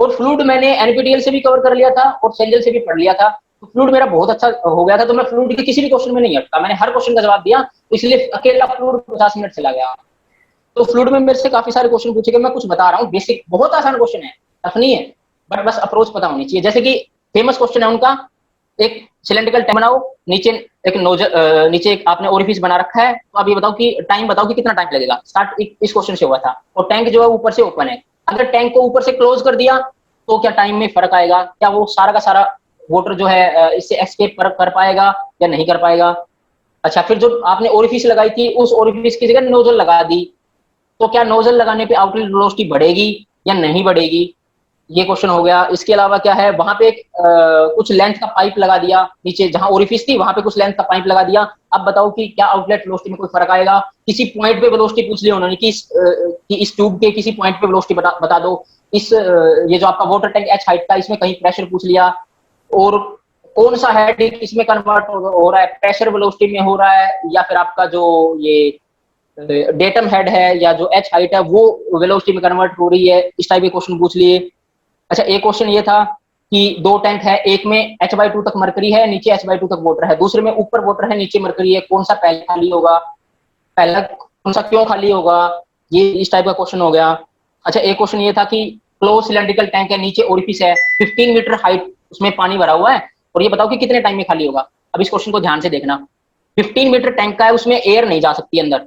और फ्लूइड मैंने एनपीटीईएल से भी कवर कर लिया था और सेंजल से भी पढ़ लिया था, तो फ्लूइड मेरा बहुत अच्छा हो गया था, तो मैं फ्लूइड के किसी भी क्वेश्चन में नहीं अटका, मैंने हर क्वेश्चन का जवाब दिया, तो इसलिए अकेला फ्लूइड 50 मिनट चला गया। तो फ्लूइड में मेरे से काफी सारे क्वेश्चन पूछे गए, मैं कुछ बता रहा हूँ, बेसिक बहुत आसान क्वेश्चन है, टफ नहीं है, बट बस अप्रोच पता होनी चाहिए। जैसे कि फेमस क्वेश्चन है उनका, एक सिलेंड्रिकल टैंक बनाओ, नीचे एक नोजल, नीचे एक आपने ओरिफिस बना रखा है, तो अब ये बताओ कि टाइम बताओ कि कितना टाइम लगेगा। स्टार्ट इस क्वेश्चन से हुआ था, और टैंक जो है ऊपर से ओपन है, अगर टैंक को ऊपर से क्लोज कर दिया तो क्या टाइम में फर्क आएगा, क्या वो सारा का सारा वाटर जो है इससे एस्केप कर पाएगा या नहीं कर पाएगा। अच्छा, फिर जो आपने ओरिफिस लगाई थी, उस ओरिफिस की जगह नोजल लगा दी, तो क्या नोजल लगाने पे आउटलेट वेलोसिटी बढ़ेगी या नहीं बढ़ेगी, ये क्वेश्चन हो गया। इसके अलावा क्या है, वहां पे एक कुछ लेंथ का पाइप लगा दिया, नीचे जहां ओरिफिस थी वहां पे कुछ लेंथ का पाइप लगा दिया, अब बताओ कि क्या आउटलेट वेलोसिटी में कोई फर्क आएगा। किसी पॉइंट पे वेलोसिटी पूछ लिया उन्होंने कि इस ट्यूब के किसी पॉइंट पे वेलोसिटी बता दो। इस ये जो आपका वाटर टैंक एच हाइट का, इसमें कहीं प्रेशर पूछ लिया, और कौन सा हेड इसमें कन्वर्ट हो रहा है, प्रेशर वेलोसिटी में हो रहा है, या फिर आपका जो ये डेटम हेड है या जो एच हाइट है वो वेलोसिटी में कन्वर्ट हो रही है, इस टाइप के क्वेश्चन पूछ लिए। अच्छा, एक क्वेश्चन ये था कि दो टैंक है, एक में H/2 तक मरकरी है, नीचे H/2 तक वाटर है, दूसरे में ऊपर वाटर है नीचे मरकरी है, कौन सा पहले खाली होगा, पहला कौन सा क्यों खाली होगा, ये इस टाइप का क्वेश्चन हो गया। अच्छा, एक क्वेश्चन ये था कि क्लोज सिलेंड्रिकल टैंक है, नीचे ओरिफिस है, 15 मीटर हाइट उसमें पानी भरा हुआ है, और ये बताओ कि कितने टाइम में खाली होगा। अब इस क्वेश्चन को ध्यान से देखना, 15 मीटर टैंक का है, उसमें एयर नहीं जा सकती अंदर,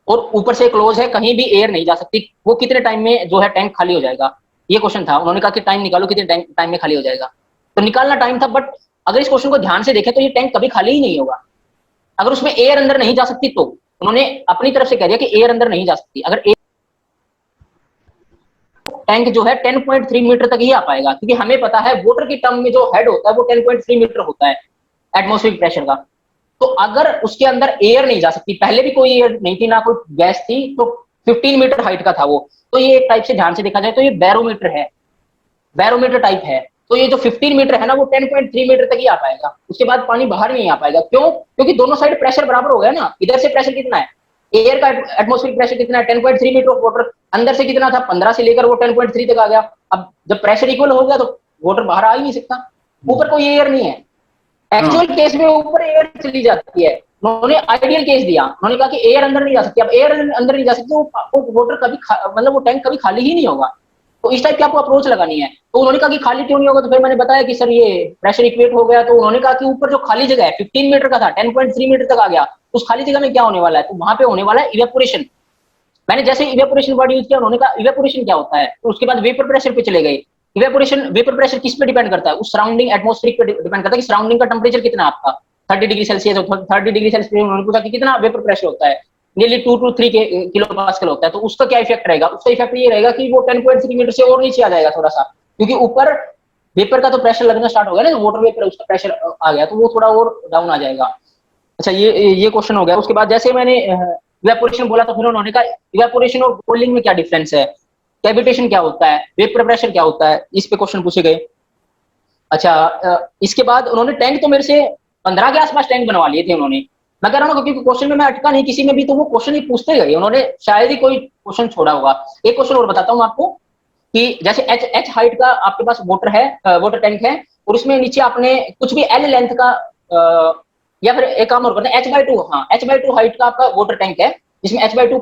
और ऊपर से क्लोज है, कहीं भी एयर नहीं जा सकती, वो कितने टाइम में जो है टैंक खाली हो जाएगा, ये क्वेश्चन था। उन्होंने कहा कि टाइम निकालो, कितने टाइम में खाली हो जाएगा, तो निकालना टाइम था, बट अगर इस क्वेश्चन को ध्यान से देखें तो ये टैंक कभी खाली ही नहीं होगा, अगर उसमें एयर अंदर नहीं जा सकती तो। उन्होंने अपनी तरफ से कह दिया कि एयर अंदर नहीं जा सकती, अगर टैंक जो है 10.3 मीटर तक ही आ पाएगा, क्योंकि हमें पता है वाटर की टर्म में जो हेड होता है वो 10.3 मीटर होता है एटमॉस्फेरिक प्रेशर का। तो अगर उसके अंदर एयर नहीं जा सकती, पहले भी कोई एयर नहीं थी ना कोई गैस थी, तो 15 मीटर हाइट का था वो, तो ये एक टाइप से ध्यान से देखा जाए तो ये बैरोमीटर है, बैरोमीटर टाइप है। तो ये जो 15 मीटर है ना वो 10.3 मीटर तक ही आ पाएगा, उसके बाद पानी बाहर नहीं आ पाएगा। क्यों? क्योंकि दोनों साइड प्रेशर बराबर हो गया ना, इधर से प्रेशर कितना है, एयर का एटमॉस्फेरिक प्रेशर कितना है 10.3 मीटर ऑफ वाटर, अंदर से कितना था 15 से लेकर वो 10.3 तक आ गया। अब जब प्रेशर इक्वल हो गया तो वाटर बाहर आ ही नहीं सकता, ऊपर कोई एयर नहीं है। हाँ। एक्चुअल केस में ऊपर एयर चली जाती है, उन्होंने आइडियल केस दिया, उन्होंने कहा कि एयर अंदर नहीं जा सकती, अब एयर अंदर नहीं जा सकती, वो वाटर कभी मतलब वो टैंक कभी खाली ही नहीं होगा। तो इस टाइप की आपको अप्रोच लगानी है। तो उन्होंने कहा कि खाली क्यों नहीं होगा, तो फिर मैंने बताया कि सर ये प्रेशर इक्वेट हो गया, तो उन्होंने कहा कि ऊपर जो खाली जगह है 15 मीटर का था 10.3 मीटर तक आ गया, उस खाली जगह में क्या होने वाला है, तो वहां पे होने वाला है इवेपोरेशन। मैंने जैसे इवेपोरेशन वर्ड यूज किया, उन्होंने कहा इवेपोरेशन क्या होता है, तो उसके बाद वेपर प्रेशर पे चले गए। इवेपोरेशन, वेपर प्रेशर किस पे डिपेंड करता है, उस सराउंडिंग एटमॉस्फेरिक पे डिपेंड करता है कि सराउंडिंग का टेम्परेचर कितना है आपका, 30 डिग्री सेल्सियस, 30 डिग्री सेल्सियस उन्होंने पूछा कि कितना वेपर प्रेशर होता है, नियरली 2 to 3 किलो पास्कल होता है, तो उसका क्या इफेक्ट रहेगा, उसका इफेक्ट ये रहेगा कि वो 10.3 मीटर से और नीचे आ जाएगा थोड़ा सा, क्योंकि ऊपर वेपर का तो प्रेशर लगना स्टार्ट हो गया ना, वाटर वेपर उसका प्रेशर आ गया, तो वो थोड़ा और डाउन आ जाएगा। अच्छा, ये क्वेश्चन हो गया। उसके बाद जैसे मैंने इवेपोरेशन बोला, तो फिर उन्होंने कहा इवेपोरेशन और कूलिंग में क्या डिफरेंस है, कैविटेशन क्या होता है, वेपर प्रेशर क्या होता है, इस पे क्वेश्चन पूछे गए। अच्छा, इसके बाद उन्होंने टैंक तो मेरे से 15 के आसपास टैंक बनवा लिए थे उन्होंने। मैं कह रहा हूँ क्योंकि क्वेश्चन में मैं अटका नहीं किसी में भी, तो वो क्वेश्चन ही पूछते गए, उन्होंने शायद ही कोई क्वेश्चन छोड़ा होगा। एक क्वेश्चन और बताता हूँ आपको कि जैसे एच एच हाइट का आपके पास वाटर है, वाटर टैंक है, और उसमें नीचे आपने कुछ भी एल लेंथ का, या फिर एक काम और करते हैं H/2, हाँ H/2 हाइट का आपका वाटर टैंक है, जिसमें H/2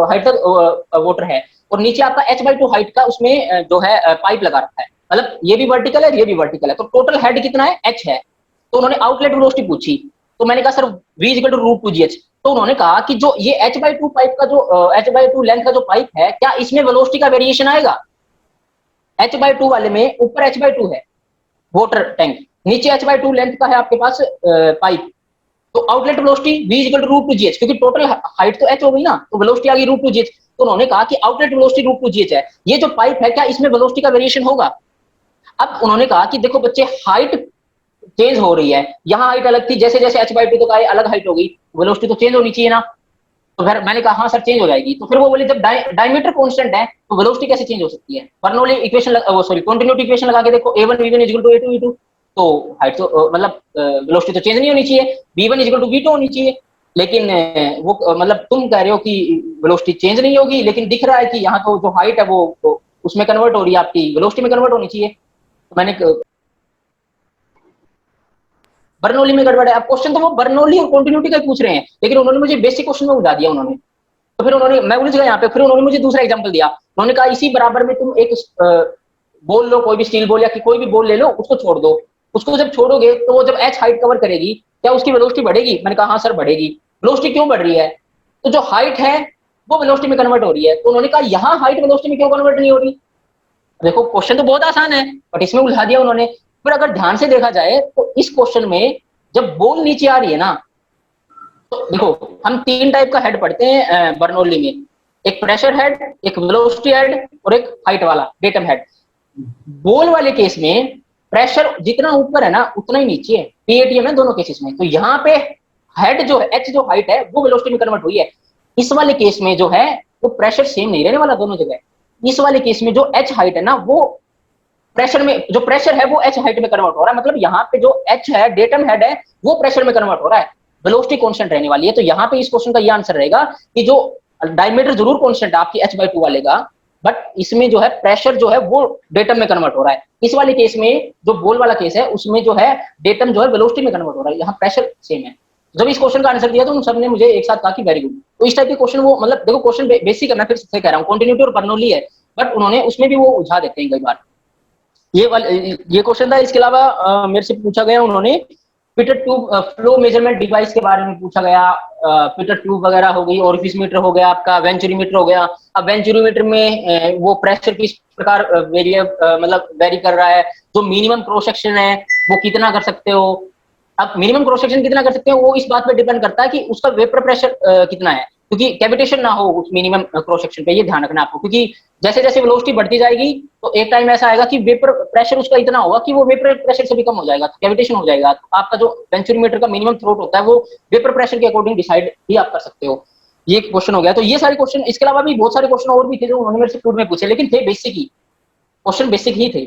हाइट तक वाटर है, और नीचे आपका H/2 हाइट का उसमें जो है पाइप लगा रखा है, मतलब ये भी वर्टिकल है ये भी वर्टिकल है, तो टोटल हेड कितना है H है। तो उन्होंने आउटलेट वेलोसिटी पूछी, तो मैंने कहा सर V = √2gh। तो उन्होंने कहा कि जो ये H/2 पाइप का जो H/2 लेंथ का जो पाइप है, क्या इसमें वेलोसिटी का वेरिएशन आएगा। H/2 वाले में ऊपर H/2 है वाटर टैंक, नीचे H/2 लेंथ का है आपके पास पाइप, तो आउटलेट वेलोसिटी V = √2gh, क्योंकि टोटल हाइट तो h हो गई ना, तो वेलोसिटी आ गई √2gh। तो उन्होंने कहा कि आउटलेट वेलोसिटी √2gh है, ये जो पाइप है क्या इसमें वेलोसिटी का वेरिएशन होगा। अब उन्होंने कहा कि देखो बच्चे, हाइट चेंज हो रही है, यहाँ हाइट अलग थी, जैसे जैसे H/2 तो का अलग हाइट हो गई, वेलोसिटी तो चेंज होनी चाहिए ना। तो फिर मैंने कहा हाँ सर चेंज हो जाएगी, तो फिर वो बोले जब डायमीटर कांस्टेंट है तो वेलोसिटी कैसे चेंज हो सकती है। बर्नौली इक्वेशन, वो सॉरी कंटिन्यूटी इक्वेशन लगा के देखो, A1 V1 = A2 V2, तो हाइट तो मतलब वेलोसिटी तो चेंज नहीं होनी चाहिए, V1 = V2 होनी चाहिए। लेकिन वो मतलब तुम कह रहे हो कि वेलोसिटी चेंज नहीं होगी, लेकिन दिख रहा है कि यहाँ तो जो हाइट है वो उसमें कन्वर्ट हो रही है, आपकी वेलोसिटी में कन्वर्ट होनी चाहिए। तो मैंने बर्नौली में गड़बड़ है। अब क्वेश्चन तो वो बर्नौली और कंटिन्यूटी का पूछ रहे हैं, लेकिन उन्होंने मुझे बेसिक क्वेश्चन में उठा दिया उन्होंने। तो फिर उन्होंने, मैं उलझ गया यहाँ पे। फिर उन्होंने मुझे दूसरा एग्जांपल दिया। उन्होंने कहा इसी बराबर में तुम एक बोल लो, कोई भी स्टील बोल या कोई भी बोल ले लो, उसको छोड़ दो। उसको जब छोड़ोगे तो वो जब एच हाइट कवर करेगी, क्या उसकी वेलोसिटी बढ़ेगी? मैंने कहा हाँ सर बढ़ेगी। वेलोसिटी क्यों बढ़ रही है? तो जो हाइट है वो वेलोसिटी में कन्वर्ट हो रही है। तो उन्होंने कहा यहाँ हाइट वेलोसिटी में क्यों कन्वर्ट नहीं हो रही? देखो क्वेश्चन तो बहुत आसान है, बट इसमें उलझा दिया उन्होंने। फिर अगर ध्यान से देखा जाए तो इस क्वेश्चन में जब बॉल नीचे आ रही है ना, तो देखो हम तीन टाइप का हेड पढ़ते हैं बर्नौली में। एक प्रेशर हेड, एक वेलोसिटी हेड और एक हाइट वाला डेटम हेड। बॉल वाले केस में प्रेशर जितना ऊपर है ना उतना ही नीचे है, पीएटीएम है दोनों केसेस में। तो यहाँ पे हेड जो है, एच जो हाइट है वो वेलोसिटी में कन्वर्ट हुई है। इस वाले केस में जो है वो प्रेशर सेम नहीं रहने वाला दोनों जगह। इस वाले केस में जो एच हाइट है ना, वो प्रेशर में, जो प्रेशर है वो एच हाइट में कन्वर्ट हो रहा है। मतलब यहाँ पे जो एच है, डेटम हेड है, वो प्रेशर में कन्वर्ट हो रहा है। वेलोसिटी कांस्टेंट रहने वाली है। तो यहाँ पे इस क्वेश्चन का ये आंसर रहेगा कि जो डायमीटर जरूर कांस्टेंट है आपकी h/2 वाले का, बट इसमें जो है प्रेशर जो है वो डेटम में कन्वर्ट हो रहा है। इस वाले केस में जो बॉल वाला केस है उसमें जो है डेटम जो है वेलोसिटी में कन्वर्ट हो रहा है, यहाँ प्रेशर सेम है। जब इस क्वेश्चन का आंसर दिया तो उन सबने मुझे एक साथ कहा कि वेरी गुड। तो इस टाइप के क्वेश्चन वो, मतलब देखो क्वेश्चन बेसिक है, मैं फिर से कह रहा हूँ कंटिन्यूटी और बर्नौली है, बट उन्होंने उसमें भी वो उलझा देते हैं कई बार। ये क्वेश्चन था। इसके अलावा मेरे से पूछा गया उन्होंने Peter tube flow measurement device के बारे में पूछा गया। पीटर ट्यूब वगैरह हो गई, ओरिफिस मीटर हो गया, आपका वेंचुरीमीटर हो गया। अब वेंचुरीमीटर में वो प्रेशर किस प्रकार मतलब वेरी कर रहा है, जो मिनिमम क्रॉस सेक्शन है वो कितना कर सकते हो। अब मिनिमम क्रॉस सेक्शन कितना कर सकते हो वो इस बात पे डिपेंड करता है कि उसका वेपर प्रेशर कितना है, क्योंकि कैविटेशन ना हो उस मिनिमम क्रॉस सेक्शन पे, ये ध्यान रखना आपको। क्योंकि जैसे जैसे वेलोसिटी बढ़ती जाएगी तो एक टाइम ऐसा आएगा कि वेपर प्रेशर उसका इतना होगा कि वो वेपर प्रेशर से भी कम हो जाएगा, तो कैविटेशन हो जाएगा। तो आपका जो वेंचुरीमीटर का मिनिमम थ्रोट होता है वो वेपर प्रेशर के अकॉर्डिंग डिसाइड भी आप कर सकते हो। ये क्वेश्चन हो गया। तो ये सारे क्वेश्चन, इसके अलावा भी बहुत सारे क्वेश्चन और भी थे जो उन्होंने मेरे से फ्लूइड में पूछे, लेकिन थे बेसिक ही क्वेश्चन, बेसिक ही थे।